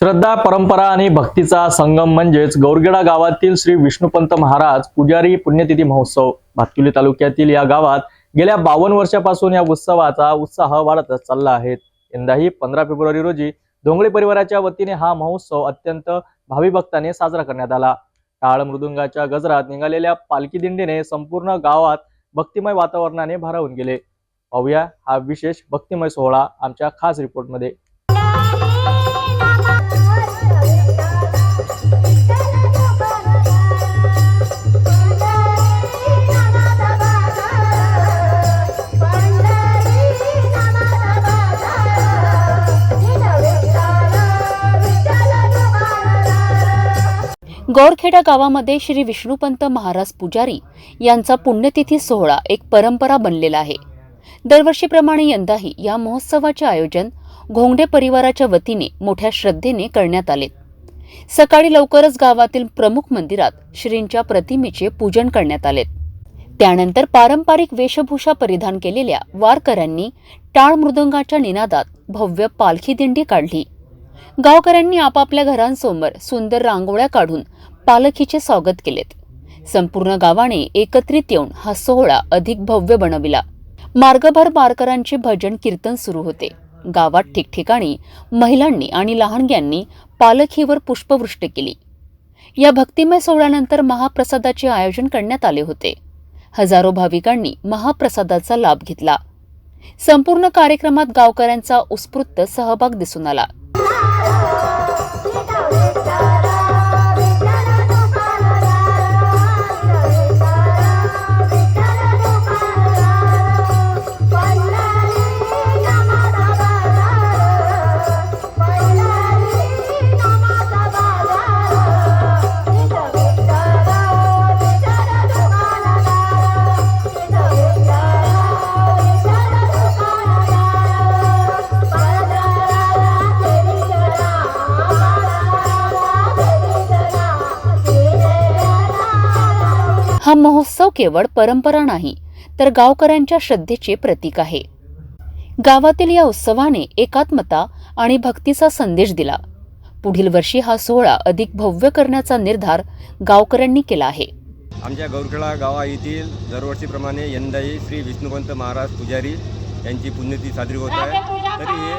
श्रद्धा, परंपरा आणि भक्तीचा संगम म्हणजेच गौरखेडा गावातील श्री विष्णुपंत महाराज पुजारी पुण्यतिथी महोत्सव। भातकुली तालुक्यातील या गावात गेल्या 52 वर्षापासून या उत्सवाचा उत्साह वाढतच चालला आहे। यंदाही 15 फेब्रुवारी रोजी धोंगळे परिवाराच्या वतीने हा महोत्सव अत्यंत भावी भक्ताने साजरा करण्यात आला। टाळ मृदुंगाच्या गजरात निघालेल्या पालखी दिंडीने संपूर्ण गावात भक्तिमय वातावरणाने भारावून गेले। पाहूया हा विशेष भक्तिमय सोहळा आमच्या खास रिपोर्टमध्ये। गौरखेडा गावामध्ये श्री विष्णुपंत महाराज पुजारी यांचा पुण्यतिथी सोहळा एक परंपरा बनलेला आहे। दरवर्षीप्रमाणे यंदाही या महोत्सवाचे आयोजन घोंगडे परिवाराच्या वतीने मोठ्या श्रद्धेने करण्यात आले। सकाळी लवकरच गावातील प्रमुख मंदिरात श्रींच्या प्रतिमेचे पूजन करण्यात आले। त्यानंतर पारंपरिक वेशभूषा परिधान केलेल्या वारकऱ्यांनी टाळ मृदंगाच्या निनादात भव्य पालखी दिंडी काढली। गावकऱ्यांनी आपापल्या घरांसमोर सुंदर रांगोळ्या काढून पालखीचे स्वागत केलेत। संपूर्ण गावाने एकत्रित येऊन हा सोहळा अधिक भव्य बनविला। मार्गभर वारकऱ्यांचे भजन कीर्तन सुरू होते। गावात ठिकठिकाणी महिलांनी आणि लहानग्यांनी पालखीवर पुष्पवृष्टी केली। या भक्तिमय सोहळ्यानंतर महाप्रसादाचे आयोजन करण्यात आले होते। हजारो भाविकांनी महाप्रसादाचा लाभ घेतला। संपूर्ण कार्यक्रमात गावकऱ्यांचा उत्स्फूर्त सहभाग दिसून आला। हा महोत्सव केवळ परंपरा नाही तर गावकऱ्यांच्या श्रद्धेचे प्रतीक आहे। गावातील या उत्सवाने एकात्मता आणि भक्तीचा संदेश दिला। पुढील वर्षी हा सोहळा अधिक भव्य करण्याचा निर्धार गावकऱ्यांनी केला आहे। आमच्या गौरखेडा गावा येथील दरवर्षीप्रमाणे यंदाही श्री विष्णुपंत महाराज पुजारी यांची पुण्यतिथी साजरी होत आहे। तरी हे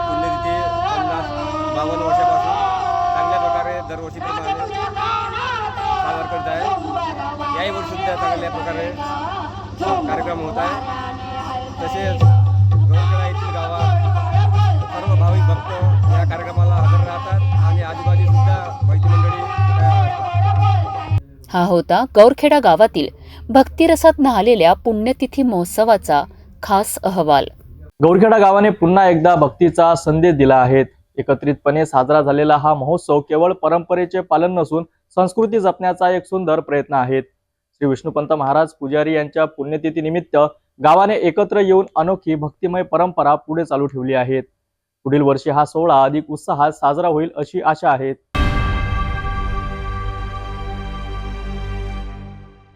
पुण्यतिथी 52 वर्षापासून चांगल्या प्रकारे दरवर्षीप्रमाणे साजरा करत आहे। याही वर्षीसुद्धा चांगल्या प्रकारे कार्यक्रम होत आहे। तसेच गौरखेडा येथील गावात सर्व भाविक भक्त या कार्यक्रमाला हजर राहतात आणि आजूबाजूसुद्धा भक्ती मंडळी हा होता गौरखेडा गावातील भक्तिरसात न्हालेल्या पुण्यतिथी महोत्सवाचा खास अहवाल। गौरखेडा गावाने पुन्हा एकदा भक्तीचा संदेश दिला आहे। एकत्रितपणे साजरा झालेला हा महोत्सव केवळ परंपरेचे पालन नसून संस्कृती जपण्याचा एक सुंदर प्रयत्न आहे। श्री विष्णुपंत महाराज पुजारी यांच्या पुण्यतिथी निमित्त गावाने एकत्र येऊन अनोखी भक्तिमय परंपरा पुढे चालू ठेवली आहे। पुढील वर्षी हा सोहळा अधिक उत्साहात साजरा होईल अशी आशा आहे।